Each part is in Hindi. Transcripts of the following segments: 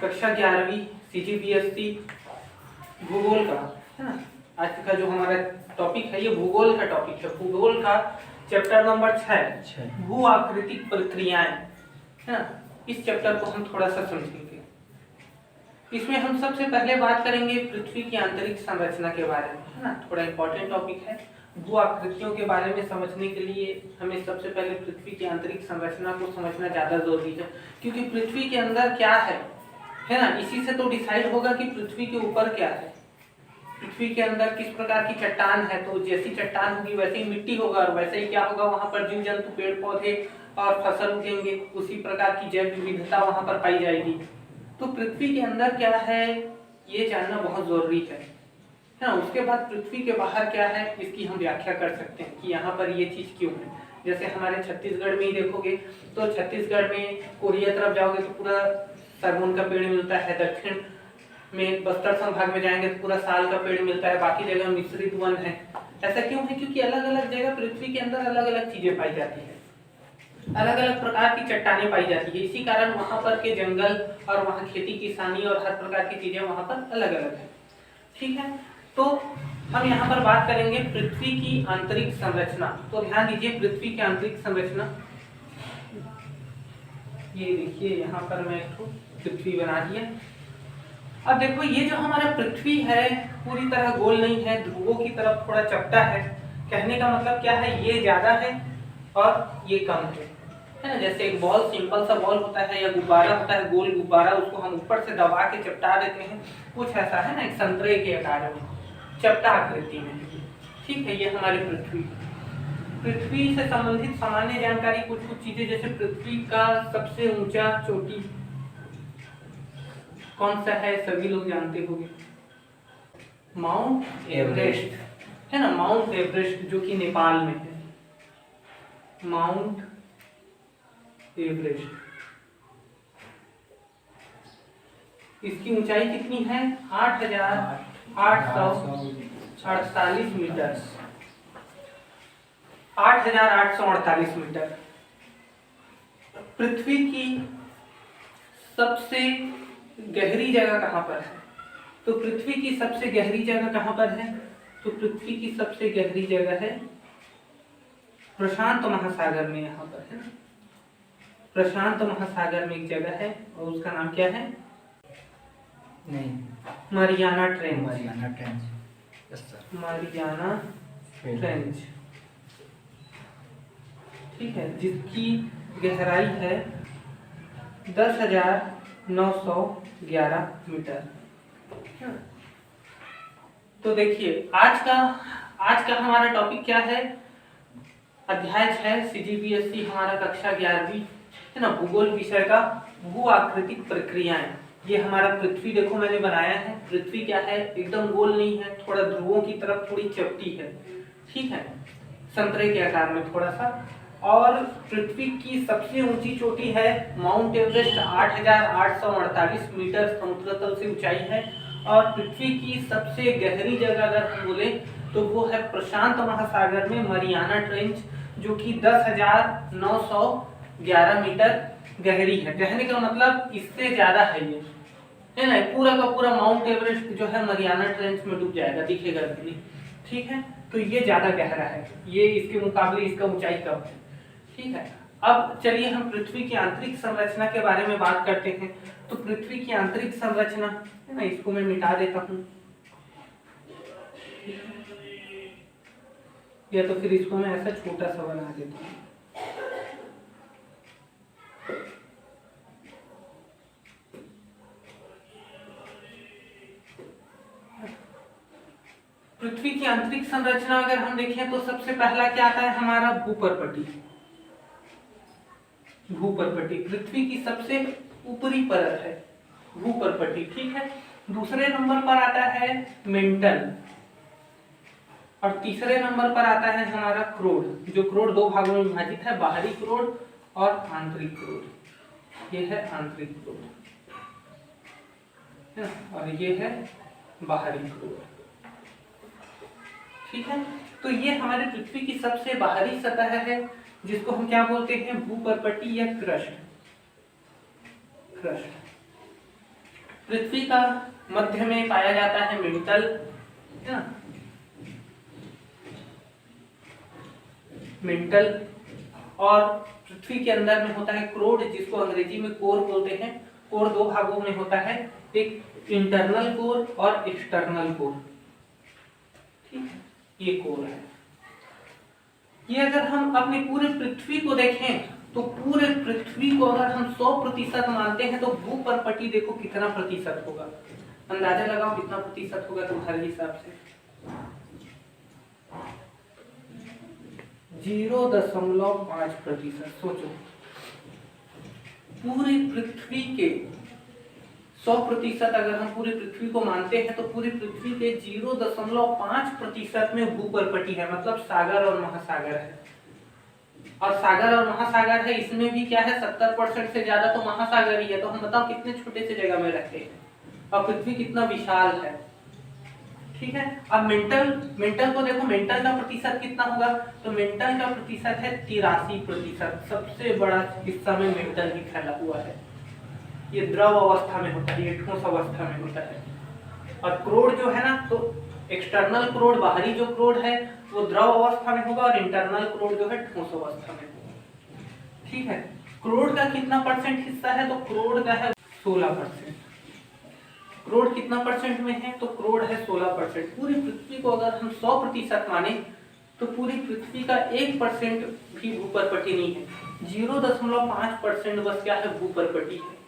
कक्षा 11वीं CGPSC भूगोल का, है ना। आज का जो हमारा टॉपिक है ये भूगोल का टॉपिक है। भूगोल का चैप्टर नंबर 6 भू आकृतिक प्रक्रियाएं, है ना। इस चैप्टर को हम थोड़ा सा समझेंगे। इसमें हम सबसे पहले बात करेंगे पृथ्वी की आंतरिक संरचना के बारे में, है ना। थोड़ा इंपॉर्टेंट टॉपिक है। भू आकृतियों के बारे में समझने के लिए हमें सबसे पहले पृथ्वी की आंतरिक संरचना को समझना ज्यादा जरूरी है, क्योंकि पृथ्वी के अंदर क्या है ना। इसी से तो डिसाइड होगा कि पृथ्वी के ऊपर क्या है, पृथ्वी के अंदर किस प्रकार की चट्टान है। तो जैसी चट्टान होगी वैसे ही मिट्टी होगा, और वैसे ही क्या होगा, वहां पर जीव जंतु, पेड़ पौधे और फसल उगेंगे। उसी प्रकार की जैव विविधता वहां पर पाई जाएगी। तो पृथ्वी के अंदर क्या है ये जानना बहुत जरूरी है ना। उसके बाद पृथ्वी के बाहर क्या है इसकी हम व्याख्या कर सकते हैं कि यहाँ पर ये चीज क्यों है। जैसे हमारे छत्तीसगढ़ में ही देखोगे तो छत्तीसगढ़ में कोरिया तरफ जाओगे तो पूरा सरगुन का पेड़ मिलता है, दक्षिण में बस्तर संभाग में जाएंगे तो पूरा साल का पेड़ मिलता है, बाकी जगह मिश्रित वन है। ऐसा क्यों है? क्योंकि अलग अलग जगह पृथ्वी के अंदर अलग अलग चीजें पाई जाती है, अलग अलग प्रकार की चट्टानें पाई जाती है। इसी कारण वहां पर के जंगल और वहां खेती किसानी और हर प्रकार की चीजें वहां पर अलग अलग है। ठीक है, तो हम यहाँ पर बात करेंगे पृथ्वी की आंतरिक संरचना। तो ध्यान दीजिए पृथ्वी की आंतरिक संरचना, ये देखिए यहाँ पर मैं एक पृथ्वी बना दिया। अब देखो ये जो हमारा पृथ्वी है पूरी तरह गोल नहीं है, ध्रुवों की तरफ थोड़ा चपटा है। कहने का मतलब क्या है, ये ज्यादा है और ये कम है ना। जैसे एक बॉल, सिंपल सा बॉल होता है या गुब्बारा होता है, गोल गुब्बारा, उसको हम ऊपर से दबा के चिपटा देते हैं, कुछ ऐसा है ना, एक संतरे के आकार में, चपटा आकृति में। ठीक है, ये हमारी पृथ्वी। पृथ्वी से संबंधित सामान्य जानकारी, कुछ कुछ चीजें, जैसे पृथ्वी का सबसे ऊंचा चोटी कौन सा है सभी लोग जानते होंगे, माउंट एवरेस्ट, है ना। माउंट एवरेस्ट जो कि नेपाल में है, माउंट एवरेस्ट। इसकी ऊंचाई कितनी है? 8,848 मीटर, 8,848 मीटर। पृथ्वी की सबसे गहरी जगह कहां पर है? तो पृथ्वी की सबसे गहरी जगह कहां पर है? तो पृथ्वी की सबसे गहरी जगह है प्रशांत महासागर में, यहाँ पर है ना। प्रशांत महासागर में एक जगह है और उसका नाम क्या है? नहीं, Mariana trench. Mariana trench, yes sir, Mariana trench. ठीक है, जिसकी गहराई है 10,911 मीटर। तो देखिए आज का हमारा टॉपिक क्या है? अध्याय 6 CGPSC हमारा कक्षा 11वीं, है ना, भूगोल विषय का भू आकृतिक प्रक्रियाएं। ये हमारा पृथ्वी देखो मैंने बनाया है। पृथ्वी क्या है, एकदम गोल नहीं है, थोड़ा ध्रुवों की तरफ थोड़ी चपटी है। ठीक है, संतरे के आकार में थोड़ा सा। और पृथ्वी की सबसे ऊंची चोटी है माउंट एवरेस्ट, 8,848 मीटर समुद्र तल से ऊंचाई है। और पृथ्वी की सबसे गहरी जगह अगर हम बोले तो वो है प्रशांत महासागर में मरियाना ट्रेंच, जो कि 10,911 मीटर गहरी है। कहने का मतलब इससे ज्यादा है ये, है ना। पूरा का पूरा माउंट एवरेस्ट जो है मरियाना ट्रेंच में डूब जाएगा, दिखेगा भी नहीं। ठीक है, तो ये ज्यादा गहरा है, ये इसके मुकाबले इसका ऊंचाई कम है। ठीक है, अब चलिए हम पृथ्वी की आंतरिक संरचना के बारे में बात करते हैं। तो पृथ्वी की आंतरिक संरचना, है ना, इसको मैं मिटा देता हूँ, या तो फिर इसको मैं ऐसा छोटा सा बना देता हूँ। पृथ्वी की आंतरिक संरचना अगर हम देखें तो सबसे पहला क्या आता है हमारा? भूपर्पटी। भूपर्पटी पृथ्वी की सबसे ऊपरी परत है, भूपर्पटी। ठीक है, दूसरे नंबर पर आता है मेंटल, और तीसरे नंबर पर आता है हमारा क्रोड। जो क्रोड दो भागों में विभाजित है, बाहरी क्रोड और आंतरिक क्रोड। ये है आंतरिक क्रोड, और ये है बाहरी क्रोड। ठीक है, तो ये हमारे पृथ्वी की सबसे बाहरी सतह है, जिसको हम क्या बोलते हैं? भूपर्पटी या क्रस्ट। क्रस्ट। पृथ्वी का मध्य में पाया जाता है मेंटल, है ना, मेंटल। और पृथ्वी के अंदर में होता है क्रोड, जिसको अंग्रेजी में कोर बोलते हैं। कोर दो भागों में होता है, एक इंटरनल कोर और एक्सटर्नल कोर, ठीक है, ये कोर है। ये अगर हम अपनी पूरे पृथ्वी को देखें तो पूरे पृथ्वी को अगर हम 100% मानते हैं तो भूपर्पटी देखो कितना प्रतिशत होगा, अंदाजा लगाओ कितना प्रतिशत होगा तुम्हारे हिसाब से। 0.5%। सोचो, पूरी पृथ्वी के 100% अगर हम पूरी पृथ्वी को मानते हैं तो पूरी पृथ्वी के 0.5% में भूपर्पटी है, मतलब सागर और महासागर है। और सागर और महासागर है, इसमें भी क्या है, 70% से ज्यादा तो महासागर ही है। तो हम बताओ कितने छोटे से जगह में रहते हैं और पृथ्वी कितना विशाल है, ठीक है। अब मेंटल को देखो, मेंटल का प्रतिशत कितना होगा, तो मेंटल का प्रतिशत है 83%। सबसे बड़ा हिस्सा में मेंटल ही फैला हुआ है। ये द्रव अवस्था में होता है, ये ठोस अवस्था में होता है। और क्रोड जो है ना, तो एक्सटर्नल क्रोड, बाहरी जो क्रोड है वो द्रव अवस्था में होगा और इंटरनल क्रोड जो है ठोस अवस्था में होगा, ठीक है। क्रोड का कितना परसेंट हिस्सा है, तो क्रोड का है 16%। क्रोड कितना परसेंट में है, तो क्रोड है 16%। पूरी पृथ्वी को अगर हम 100% माने तो पूरी पृथ्वी का 1% भी भूपर्पटी नहीं है। 0.5% बस क्या है, भूपर्पटी है।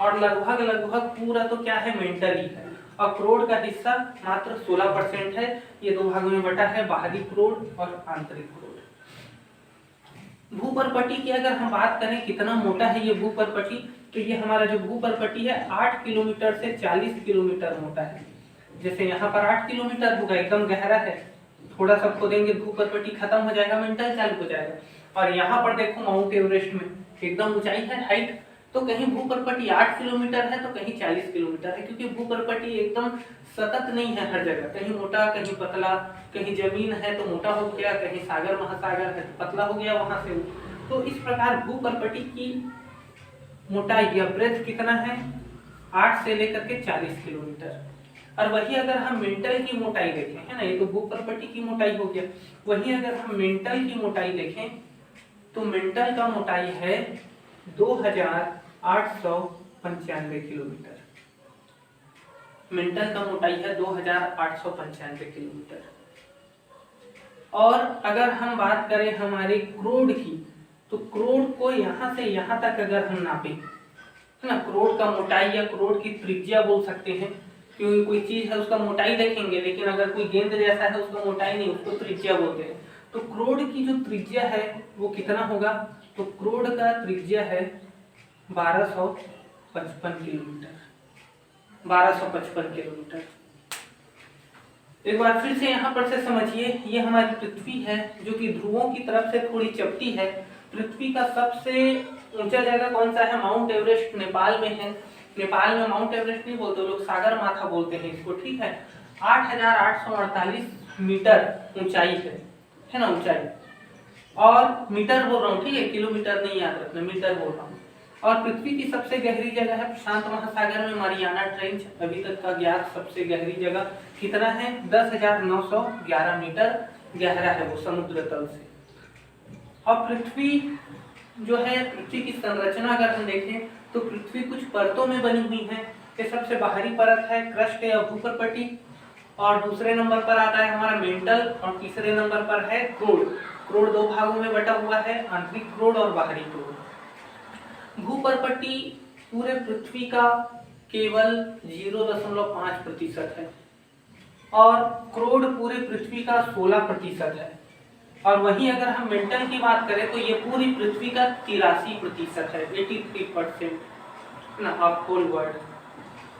और लगभग पूरा तो क्या है, मेंटल ही है। और क्रोड का हिस्सा मात्र 16% है। ये दो भागों में बटा है, बाहरी क्रोड और आंतरिक क्रोड। भूपर्पटी की अगर हम बात करें कितना मोटा है ये भूपर्पटी, तो ये हमारा जो भूपर्पटी है 8 किलोमीटर से 40 किलोमीटर मोटा है। जैसे यहाँ पर 8 किलोमीटर होगा, एकदम गहरा है, थोड़ा सा खोदेंगे भूपर्पटी खत्म हो जाएगा, मेंटल चालू हो जाएगा। और यहाँ पर देखो माउंट एवरेस्ट में एकदम ऊंचाई है, हाइट, तो कहीं भूपर्पटी 8 किलोमीटर है तो कहीं 40 किलोमीटर है, क्योंकि भूपर्पटी एकदम सतत नहीं है हर जगह, कहीं मोटा कहीं पतला, कहीं जमीन है तो मोटा हो गया, कहीं सागर महासागर है तो पतला हो गया वहां से। तो इस प्रकार भूपर्पटी की मोटाई या ब्रेथ कितना है, 8 से लेकर के 40 किलोमीटर। और वही अगर हम मेंटल की मोटाई देखें, है ना, ये तो भूपर्पटी की मोटाई हो गया, वही अगर हम मेंटल की मोटाई देखें तो मेंटल का मोटाई है 2895 किलोमीटर। मेंटल का मोटाई है 2895 किलोमीटर। और अगर हम बात करें हमारे क्रोड की, तो क्रोड को यहाँ से यहाँ तक अगर हम नापें, है ना, क्रोड का मोटाई या क्रोड की त्रिज्या बोल सकते हैं, क्योंकि कोई चीज है उसका मोटाई देखेंगे, लेकिन अगर कोई गेंद जैसा है उसका मोटाई नहीं, उसको त्रिज्या बोलते हैं। तो क्रोड की जो त्रिज्या है वो कितना होगा, तो क्रोड का त्रिज्या है 1255 किलोमीटर। 1255 किलोमीटर। एक बार फिर से यहाँ पर से समझिए, ये हमारी पृथ्वी है जो कि ध्रुवों की तरफ से थोड़ी चपटी है। पृथ्वी का सबसे ऊंचा जगह कौन सा है, माउंट एवरेस्ट नेपाल में है। नेपाल में माउंट एवरेस्ट नहीं बोलते लोग, सागर माथा बोलते हैं इसको, ठीक है। 8848 मीटर ऊंचाई है ना, ऊंचाई। और मीटर बोल रहा हूँ, ठीक है, किलोमीटर नहीं याद रखना, मीटर बोल रहा हूँ। और पृथ्वी की सबसे गहरी जगह है प्रशांत महासागर में मारियाना ट्रेंच, अभी तक का ज्ञात सबसे गहरी जगह कितना है, 10,911 मीटर गहरा है वो समुद्र तल से। और पृथ्वी जो है, पृथ्वी की संरचना अगर हम देखें तो पृथ्वी कुछ परतों में बनी हुई है। ये सबसे बाहरी परत है क्रस्ट या भूपर्पटी, और दूसरे नंबर पर आता है हमारा मेंटल, और तीसरे नंबर पर है क्रोड। क्रोड दो भागों में बटा हुआ है, आंतरिक क्रोड और बाहरी क्रोड। भूपर्पटी पूरे पृथ्वी का केवल 0.5% है और क्रोड पूरे पृथ्वी का 16% है। और वहीं अगर हम मेंटल की बात करें तो ये पूरी पृथ्वी का 83% है, 83% ना, ऑफ होल वर्ल्ड।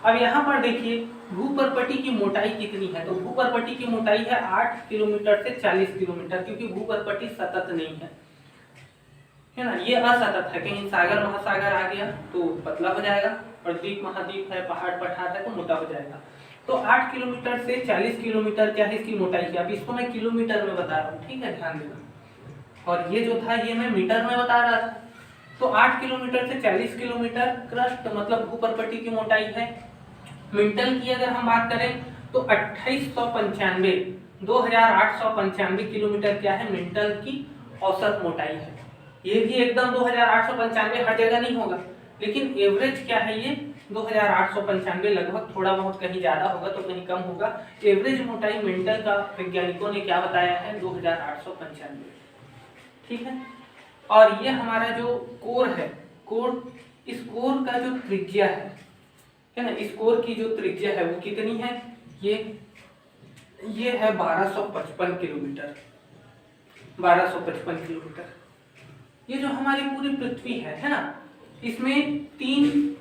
अब यहाँ पर देखिए भूपर्पटी की मोटाई कितनी है, तो भूपर्पटी की मोटाई है 8 किलोमीटर से 40 किलोमीटर, क्योंकि भूपर्पटी सतत नहीं है ना, ये असतत है। कहीं सागर महासागर आ गया तो पतला हो जाएगा, और द्वीप महाद्वीप है, पहाड़ पठार है तो मोटा हो जाएगा। तो 8 किलोमीटर से 40 किलोमीटर क्या है इसकी मोटाई की। अब इसको मैं किलोमीटर में बता रहा हूँ, ठीक है, ध्यान देना। और ये जो था ये मैं मीटर में बता रहा था। तो 8 किलोमीटर से 40 किलोमीटर क्रस्ट मतलब भूपर्पटी की मोटाई है, मेंटल की अगर हम बात करें तो 2895 किलोमीटर क्या है मेंटल की औसत मोटाई है। ये भी एकदम 2895 हर जगह नहीं होगा, लेकिन एवरेज क्या है ये 2895, लगभग थोड़ा बहुत कहीं ज्यादा होगा तो कहीं कम होगा। एवरेज मोटाई मेंटल का वैज्ञानिकों ने क्या बताया है 2895। ठीक है, और ये हमारा जो कोर है, कोर, इस कोर का जो त्रिज्या है ना, इस कोर की जो त्रिज्या है वो कितनी है, ये है 1255 किलोमीटर। 1255 किलोमीटर। ये जो हमारी पूरी पृथ्वी है ना, इसमें तीन,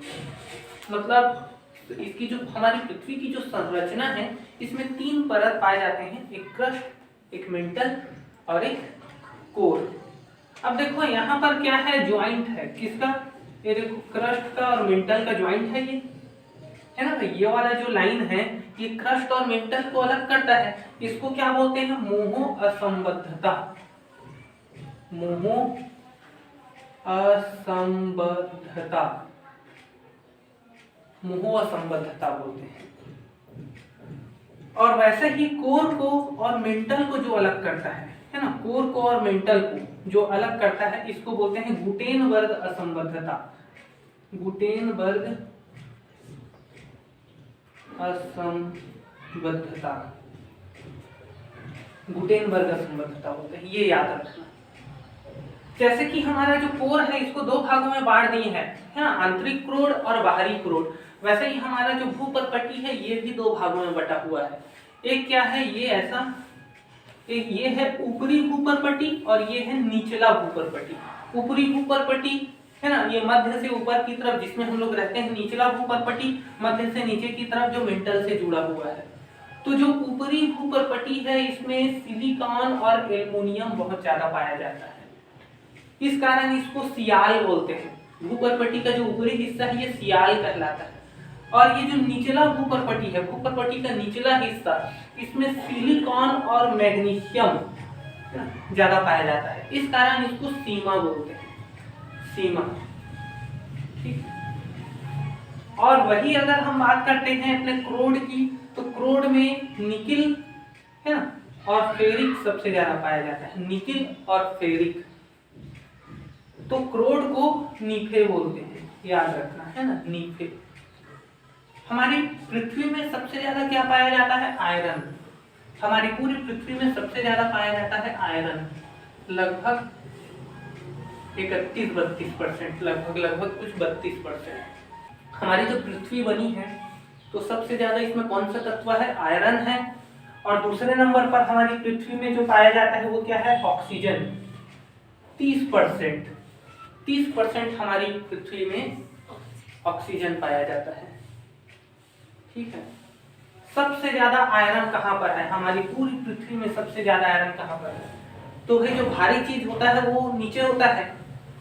मतलब इसकी जो हमारी पृथ्वी की जो संरचना है इसमें तीन परत पाए जाते हैं, एक क्रस्ट, एक मेंटल और एक कोर। अब देखो यहाँ पर क्या है, ज्वाइंट है किसका, ये देखो क्रस्ट का और मेंटल का ज्वाइंट है ये, है ना भाई। ये वाला जो लाइन है ये क्रस्ट और मेंटल को अलग करता है, इसको क्या बोलते हैं, मोहो असंबद्धता। मोहो असंबद्धता, मोहो असंबद्धता बोलते हैं। और वैसे ही कोर को और मेंटल को जो अलग करता है ना, कोर को और मेंटल को जो अलग करता है इसको बोलते हैं गुटेनबर्ग असंबद्धता। गुटेनबर्ग असंबद्धता, गुटेनबर्ग असंबद्धता बोलते हैं, ये याद रखना। जैसे कि हमारा जो कोर है इसको दो भागों में बांट दिए हैं, है ना, आंतरिक क्रोड और बाहरी क्रोड। वैसे ही हमारा जो भूपर्पटी है ये भी दो भागों में बटा हुआ है। एक क्या है, ये ऐसा, एक ये है ऊपरी भूपर्पटी और ये है निचला भूपर्पटी। ऊपरी भूपर्पटी है ना, ये मध्य से ऊपर की तरफ जिसमें हम लोग रहते हैं, निचला भूपर्पटी मध्य से नीचे की तरफ जो मेंटल से जुड़ा हुआ है। तो जो ऊपरी भूपर्पटी है इसमें सिलिकॉन और एल्युमिनियम बहुत ज्यादा पाया जाता है, इस कारण इसको सियाल बोलते हैं। भूपर्पटी का जो ऊपरी हिस्सा है ये सियाल कहलाता है। और ये जो निचला भूपर्पटी है, भूपर्पटी का निचला हिस्सा, इसमें सिलिकॉन और मैग्नीशियम ज्यादा पाया जाता है, इस कारण इसको सीमा बोलते हैं, सीमा। ठीक। और वही अगर हम बात करते हैं अपने क्रोड की, तो क्रोड में निकिल है ना और फेरिक सबसे ज्यादा पाया जाता है, निकिल और फेरिक। तो क्रोड को नीफे बोलते हैं, याद रखना है ना, नीफे। हमारी पृथ्वी में सबसे ज्यादा क्या पाया जाता है, आयरन। हमारी पूरी पृथ्वी में सबसे ज्यादा पाया जाता है आयरन, लगभग 31-32%, लगभग कुछ 32%। हमारी जो पृथ्वी बनी है तो सबसे ज्यादा इसमें कौन सा तत्व है, आयरन है। और दूसरे नंबर पर हमारी पृथ्वी में जो पाया जाता है वो क्या है, ऑक्सीजन। 30%, 30% हमारी पृथ्वी में ऑक्सीजन पाया जाता है। ठीक है, सबसे ज्यादा आयरन कहाँ पर है, हमारी पूरी पृथ्वी में सबसे ज्यादा आयरन कहाँ पर है, तो भाई जो भारी चीज होता है वो नीचे होता है,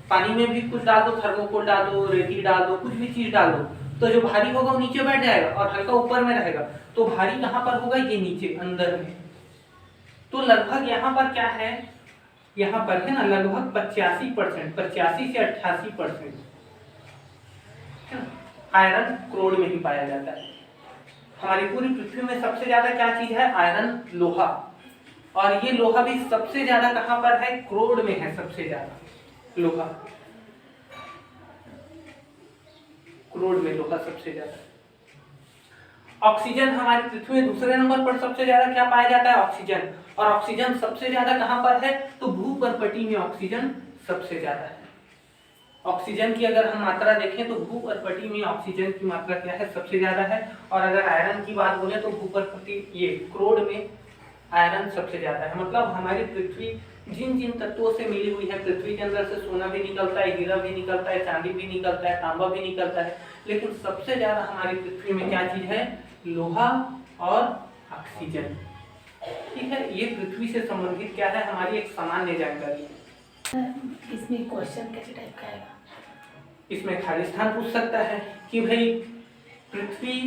पानी में भी कुछ डाल दो, थर्मोकोल डाल दो, रेती डाल दो, कुछ भी चीज डाल दो, तो जो भारी होगा वो नीचे बैठ जाएगा और हल्का ऊपर में रहेगा। तो भारी कहाँ पर होगा, ये नीचे अंदर में। तो लगभग यहाँ पर क्या है, यहाँ पर है ना लगभग 85%, 85 से 88% आयरन क्रोड में ही पाया जाता है। हमारी पूरी पृथ्वी में सबसे ज्यादा क्या चीज है, आयरन, लोहा। और ये लोहा भी सबसे ज्यादा कहां पर है, क्रोड में है सबसे ज्यादा लोहा, क्रोड में लोहा सबसे ज्यादा। ऑक्सीजन हमारी पृथ्वी में दूसरे नंबर पर सबसे ज्यादा क्या पाया जाता है, ऑक्सीजन। और ऑक्सीजन सबसे ज्यादा कहां पर है, तो भूपर्पटी में ऑक्सीजन सबसे ज्यादा है। ऑक्सीजन की अगर हम मात्रा देखें तो भूपर्पटी में ऑक्सीजन की मात्रा क्या है, सबसे ज्यादा है। और अगर आयरन की बात बोले तो भूपर्पटी, ये क्रोड में आयरन सबसे ज्यादा है। मतलब हमारी पृथ्वी जिन जिन तत्वों से मिली हुई है, पृथ्वी के अंदर से सोना भी निकलता है, हीरा भी निकलता है, चांदी भी निकलता है, तांबा भी निकलता है, लेकिन सबसे ज्यादा हमारी पृथ्वी में क्या चीज है, लोहा और ऑक्सीजन। ठीक है, ये पृथ्वी से संबंधित क्या है, हमारी एक सामान्य जानकारी है। इसमें क्वेश्चन कैसे टाइप का आएगा, इसमें खाली स्थान पूछ सकता है कि भाई पृथ्वी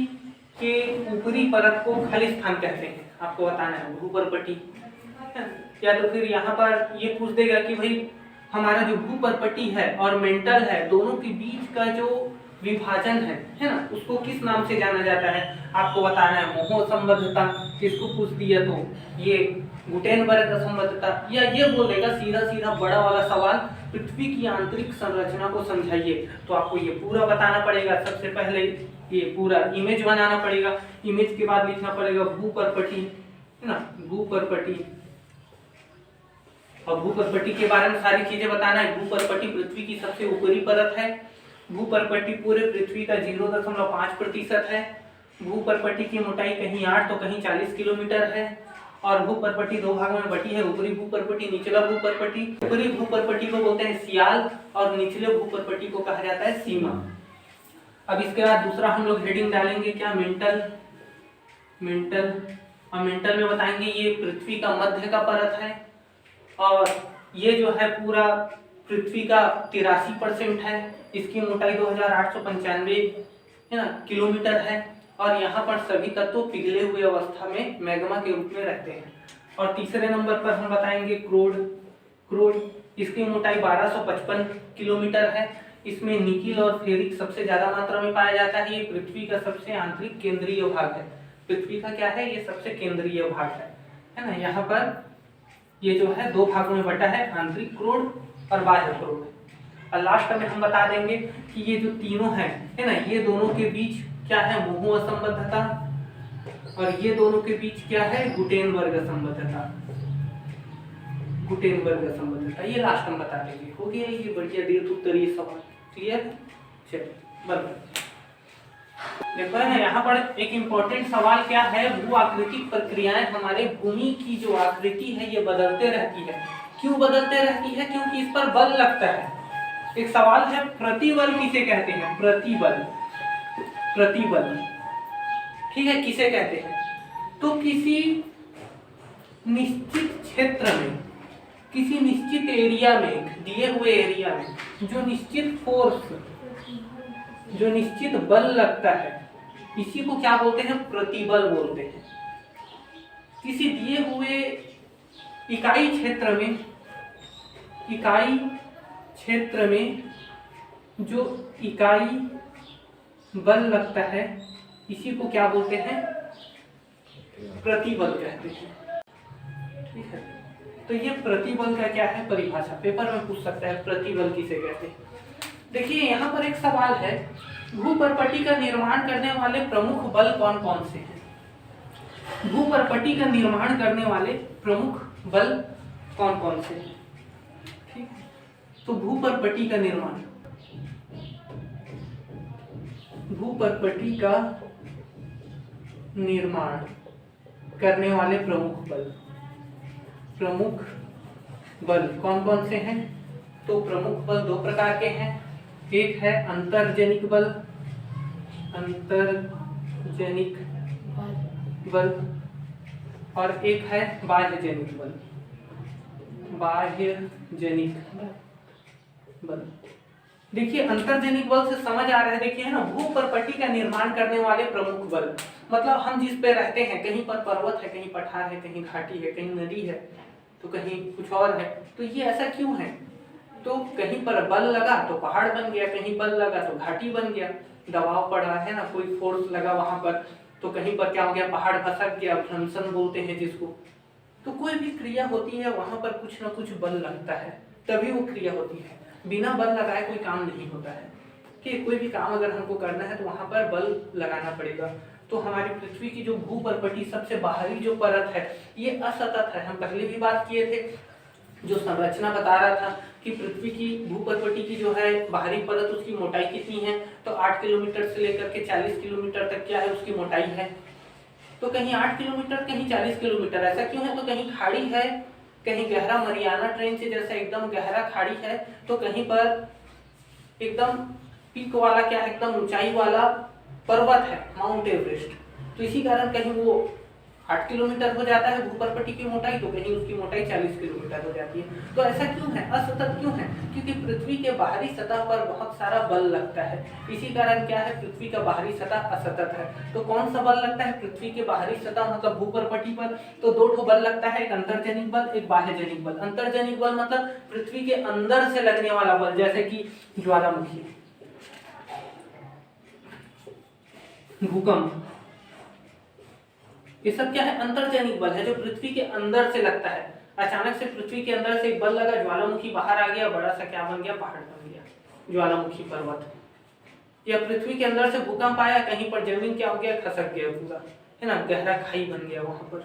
के ऊपरी परत को खाली स्थान कहते हैं, आपको बताना है, भूपर्पटी। या तो फिर यहाँ पर ये पूछ देगा कि भाई हमारा जो भूपर्पटी है और मेंटल है, दोनों के बीच का जो विभाजन है ना, उसको किस नाम से जाना जाता है आपको बताना है। मोहो संबद्धता इसको पूछ दिया तो ये गुटेनबर्ग असंबद्धता, या ये बोलेगा सीधा सीधा बड़ा वाला सवाल पृथ्वी की आंतरिक संरचना को समझाइए, तो आपको ये पूरा बताना पड़ेगा। सबसे पहले ये पूरा इमेज बनाना पड़ेगा, इमेज के बाद लिखना पड़ेगा भूपर्पटी है ना, भूपर्पटी, और भूपर्पटी के बारे में सारी चीजें बताना है। भूपर्पटी पृथ्वी की सबसे ऊपरी परत है। भूपर्पटी पूरे पृथ्वी का 0.5% है। भूपर्पटी की मोटाई कहीं 8 तो कहीं 40 किलोमीटर है, और भूपर्पटी दो भागों में बटी है, ऊपरी भूपर्पटी निचला भूपर्पटी। ऊपरी भूपर्पटी को बोलते हैं सियाल और निचले भूपर्पटी को कहा जाता है सीमा। अब इसके बाद दूसरा हम लोग हेडिंग डालेंगे क्या, मेंटल। मेंटल और मेंटल में बताएंगे ये पृथ्वी का मध्य का परत है, और ये जो है पूरा पृथ्वी का 83% है। इसकी मोटाई 2895 है ना किलोमीटर है, और यहाँ पर सभी तत्व पिघले हुए अवस्था में मैग्मा के रूप में रहते हैं। और तीसरे नंबर पर हम बताएंगे क्रोड। क्रोड इसकी मोटाई 1255 किलोमीटर है। इसमें निकिल और फेरिक सबसे ज्यादा मात्रा में पाया जाता है। ये पृथ्वी का सबसे आंतरिक केंद्रीय भाग है। पृथ्वी का क्या है, ये सबसे केंद्रीय भाग है ना। यहाँ पर ये जो है दो भागों में बटा है, आंतरिक क्रोड और बाह्य क्रोड। और लास्ट में हम बता देंगे कि ये जो तीनों है ना, ये दोनों के बीच क्या है, मोहो असंबद्धता, और ये दोनों के बीच क्या है, गुटेनबर्ग असंबद्धता। गुटेनबर्ग असंबद्धता ये लास्ट में बता देंगे। हो गया ये बढ़िया दीर्घ उत्तरीय सवाल, क्लियर है। चलिए बराबर देखो है ना, यहाँ पर एक इम्पोर्टेंट सवाल क्या है, भू आकृतिक प्रक्रियाएं हमारे भूमि की जो आकृति है ये बदलते रहती है। क्यों बदलते रहती है, क्योंकि इस पर बल लगता है। एक सवाल है प्रतिबल किसे कहते हैं, प्रतिबल। प्रतिबल ठीक है, किसे कहते हैं, तो किसी निश्चित क्षेत्र में, किसी निश्चित एरिया में, दिए हुए एरिया में जो निश्चित फोर्स, जो निश्चित बल लगता है, इसी को क्या बोलते हैं, प्रतिबल बोलते हैं। किसी दिए हुए इकाई क्षेत्र में, इकाई क्षेत्र में जो इकाई बल लगता है, इसी को क्या बोलते हैं, प्रतिबल कहते हैं। ठीक है, तो ये प्रतिबल का क्या है परिभाषा, पेपर में पूछ सकता है प्रतिबल किसे कहते हैं। देखिए यहाँ पर एक सवाल है, भूपर्पटी का निर्माण करने वाले प्रमुख बल कौन कौन से हैं। भूपर्पटी का निर्माण करने वाले प्रमुख बल कौन कौन से हैं। ठीक, तो भूपर्पटी का निर्माण, भूपर्पटी का निर्माण करने वाले प्रमुख बल, प्रमुख बल कौन कौन से हैं। तो प्रमुख बल दो प्रकार के हैं, एक है अंतर्जनिक बल, अंतर्जनिक बल, और एक है बाह्यजनिक बल, बाह्यजनिक बल। देखिए अंतर्जनिक बल से समझ आ रहा है, देखिए है ना, भूपर्पटी का निर्माण करने वाले प्रमुख बल, मतलब हम जिस पे रहते हैं, कहीं पर पर्वत है, कहीं पठार है, कहीं घाटी है, कहीं नदी है, तो कहीं कुछ और है, तो ये ऐसा क्यों है, तो कहीं पर बल लगा तो पहाड़ बन गया, कहीं बल लगा तो घाटी बन गया, दबाव पड़ रहा है ना, कोई फोर्स लगा वहां पर, तो कहीं पर क्या हो गया, पहाड़ खसक गया, भ्रंशन बोलते हैं जिसको। तो कोई भी क्रिया होती है वहां पर कुछ ना कुछ बल लगता है, तभी वो क्रिया होती है। बिना बल लगाए कोई काम नहीं होता है कि कोई भी काम अगर हमको करना है तो वहां पर बल लगाना पड़ेगा। तो हमारी पृथ्वी की जो भूपर्पटी सबसे बाहरी जो परत है ये असतत है। हम पहले भी बात किए थे, जो संरचना बता रहा था कि पृथ्वी की भूपर्पटी की जो है बाहरी परत, उसकी मोटाई कितनी है, तो 8 किलोमीटर से लेकर के 40 किलोमीटर तक क्या है उसकी मोटाई है। तो कहीं 8 किलोमीटर कहीं 40 किलोमीटर, ऐसा क्यों है, तो कहीं खाड़ी है, कहीं गहरा मरियाना ट्रेंच जैसा एकदम गहरा खाड़ी है, तो कहीं पर एकदम पीक वाला क्या है, एकदम ऊंचाई वाला पर्वत है, माउंट एवरेस्ट। तो इसी कारण कहीं वो 8 किलोमीटर हो जाता है भूपर्पटी की मोटाई, तो कहीं उसकी मोटाई 40 किलोमीटर हो जाती है। तो ऐसा क्यों है, असतत क्यों है, क्योंकि पृथ्वी के बाहरी सतह पर बहुत सारा बल लगता है, इसी कारण क्या है, पृथ्वी का बाहरी सतह असतत है। तो कौन सा बल लगता है पृथ्वी के बाहरी सतह मतलब भूपर्पटी पर, तो दो ठो बल लगता है, एक अंतर्जनिक बल, एक बाह्यजनिक बल। अंतर्जनिक बल मतलब पृथ्वी के अंदर से लगने वाला बल, जैसे कि ज्वालामुखी, भूकंप, ये सब क्या है? अंतर्जनिक बल है जो पृथ्वी के अंदर से लगता है। अचानक से पृथ्वी के अंदर से एक बल लगा, ज्वालामुखी बाहर आ गया, बड़ा सा क्या बन गया? पहाड़ बन गया, ज्वालामुखी पर्वत। या पृथ्वी के अंदर से भूकंप आया, कहीं पर जमीन क्या हो गया? खसक गया पूरा, है ना, गहरा खाई बन गया वहां पर।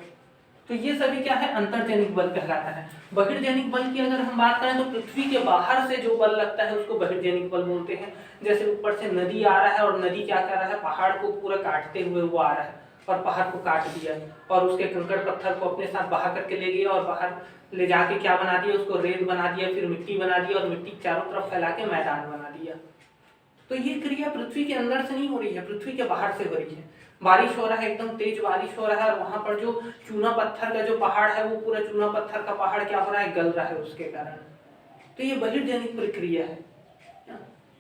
तो ये सभी क्या है? अंतर्जनिक बल कहलाता है। बहिर्जनिक बल की अगर हम बात करें तो पृथ्वी के बाहर से जो बल लगता है उसको बहिर्जनिक बल बोलते हैं। जैसे ऊपर से नदी आ रहा है और नदी क्या कर रहा है? पहाड़ को पूरा काटते हुए वो आ रहा है और पहाड़ को काट दिया और उसके कंकड़ पत्थर को अपने साथ बहा करके ले गया और बाहर ले जाके क्या बना दिया? उसको रेत बना दिया, फिर मिट्टी बना दिया और मिट्टी चारों तरफ फैला के मैदान बना दिया। तो ये क्रिया पृथ्वी के अंदर से नहीं हो रही है, पृथ्वी के बाहर से हो रही है। बारिश हो रहा है, एकदम तेज बारिश हो रहा है और वहां पर जो चूना पत्थर का जो पहाड़ है वो पूरा चूना पत्थर का पहाड़ क्या हो रहा है? गल रहा है उसके कारण। तो ये बहिर्जनिक प्रक्रिया है।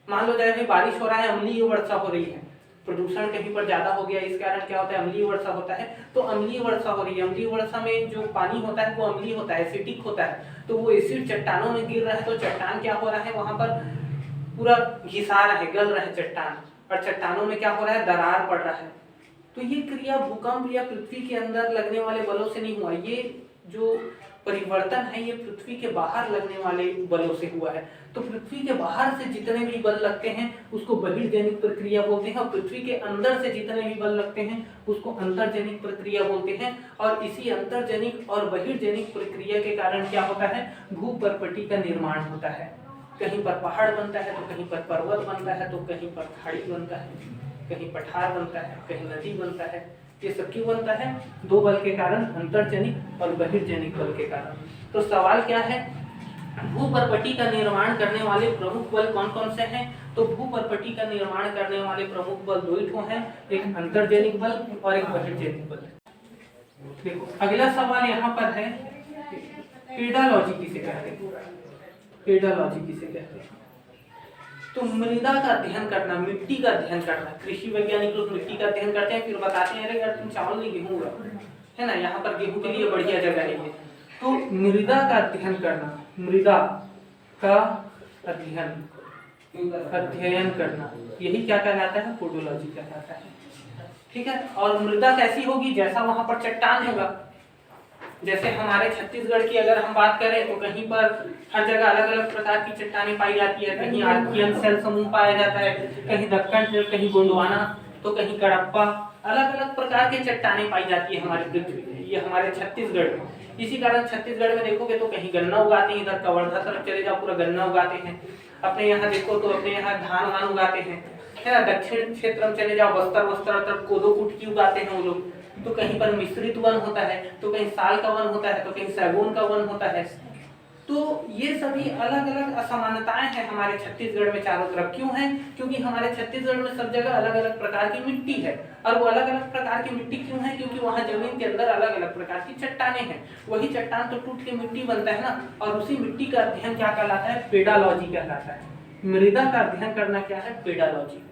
मान लो जैसे बारिश हो रहा है, अम्लीय वर्षा हो रही है, प्रदूषण कहीं पर ज्यादा हो गया, इस कारण क्या होता है? अम्लीय वर्षा होता है। तो अम्लीय वर्षा हो रही है, अम्लीय वर्षा में जो पानी होता है वो अम्लीय होता है, एसिडिक होता है। तो वो एसिड चट्टानों में गिर रहा है, तो चट्टान क्या हो रहा है? वहां पर पूरा घिसा रहा है, गल रहा है चट्टान, और चट्टानों में क्या हो रहा है? दरार पड़ रहा है। तो ये क्रिया भूकंप या पृथ्वी के अंदर लगने वाले बलों से नहीं हुआ, ये जो परिवर्तन है ये पृथ्वी के बाहर लगने वाले बलों से हुआ है। तो पृथ्वी के बाहर से जितने भी बल लगते हैं उसको बहिर्जनिक प्रक्रिया बोलते हैं, और पृथ्वी के अंदर से जितने भी बल लगते हैं उसको अंतर्जनिक प्रक्रिया बोलते हैं। और इसी अंतर्जनिक और बहिर्जनिक प्रक्रिया के कारण क्या होता है? भूपर्पटी का निर्माण होता है। कहीं पर पहाड़ बनता है, तो कहीं पर पर्वत बनता है, तो कहीं पर खाड़ी बनता है, कहीं पठार बनता है, कहीं नदी बनता है। ये सब क्यों बनता है? दो बल के कारण, अंतर्जनिक और बहिर्जनिक बल के कारण। तो सवाल क्या है? भूपर्पटी का निर्माण करने वाले प्रमुख बल कौन कौन से हैं? तो भूपर्पटी का निर्माण करने वाले प्रमुख बल दो ही हैं, एक अंतर्जनिक बल और एक बहिर्जनिक बल। देखो अगला सवाल यहाँ पर है, पेडालॉजी किसे कहते हैं? पेडालॉजी किसे कहते हैं? तो मृदा का अध्ययन करना, मिट्टी का अध्ययन करना। कृषि वैज्ञानिक लोग मिट्टी का अध्ययन करते हैं, फिर बताते हैं अरे यार तुम चावल नहीं गेहूं उगाओ, है ना, यहाँ पर गेहूं के लिए बढ़िया जगह है ये। तो मृदा का अध्ययन करना, मृदा का अध्ययन करना, यही क्या कहलाता है? पेडोलॉजी कहलाता है। ठीक है, और मृदा कैसी होगी? जैसा वहां पर चट्टान होगा। जैसे हमारे छत्तीसगढ़ की अगर हम बात करें तो कहीं पर हर जगह अलग अलग प्रकार की चट्टानें पाई जाती है। कहीं आर्कियन सेल समूह पाया जाता है, कहीं दक्कन, कहीं गोंडवाना, तो कहीं कड़प्पा, अलग अलग प्रकार की चट्टानें पाई जाती है हमारी पृथ्वी में, ये हमारे छत्तीसगढ़ में। इसी कारण छत्तीसगढ़ में देखोगे तो कहीं गन्ना उगाते हैं, इधर कवर्धा तरफ चले जाओ पूरा गन्ना उगाते हैं। अपने यहाँ देखो तो अपने यहाँ धान वान उगाते हैं, है ना। दक्षिण क्षेत्र में चले जाओ, बस्तर तरफ कोदो कुटकी उगाते हैं वो लोग। तो कहीं पर मिश्रित वन होता है, तो कहीं साल का वन होता है, तो कहीं सैगून का वन होता है। तो ये सभी अलग अलग असमानताएं हैं हमारे छत्तीसगढ़ में चारों तरफ। क्यों है? क्योंकि हमारे छत्तीसगढ़ में सब जगह अलग अलग प्रकार की मिट्टी है। और वो अलग अलग प्रकार की मिट्टी क्यों है? क्योंकि वहाँ जमीन के अंदर अलग अलग प्रकार की चट्टानें हैं। वही चट्टान तो टूट के मिट्टी बनता है ना, और उसी मिट्टी का अध्ययन क्या कहलाता है? पेडालॉजी कहलाता है। मृदा का अध्ययन करना क्या है? पेडालॉजी।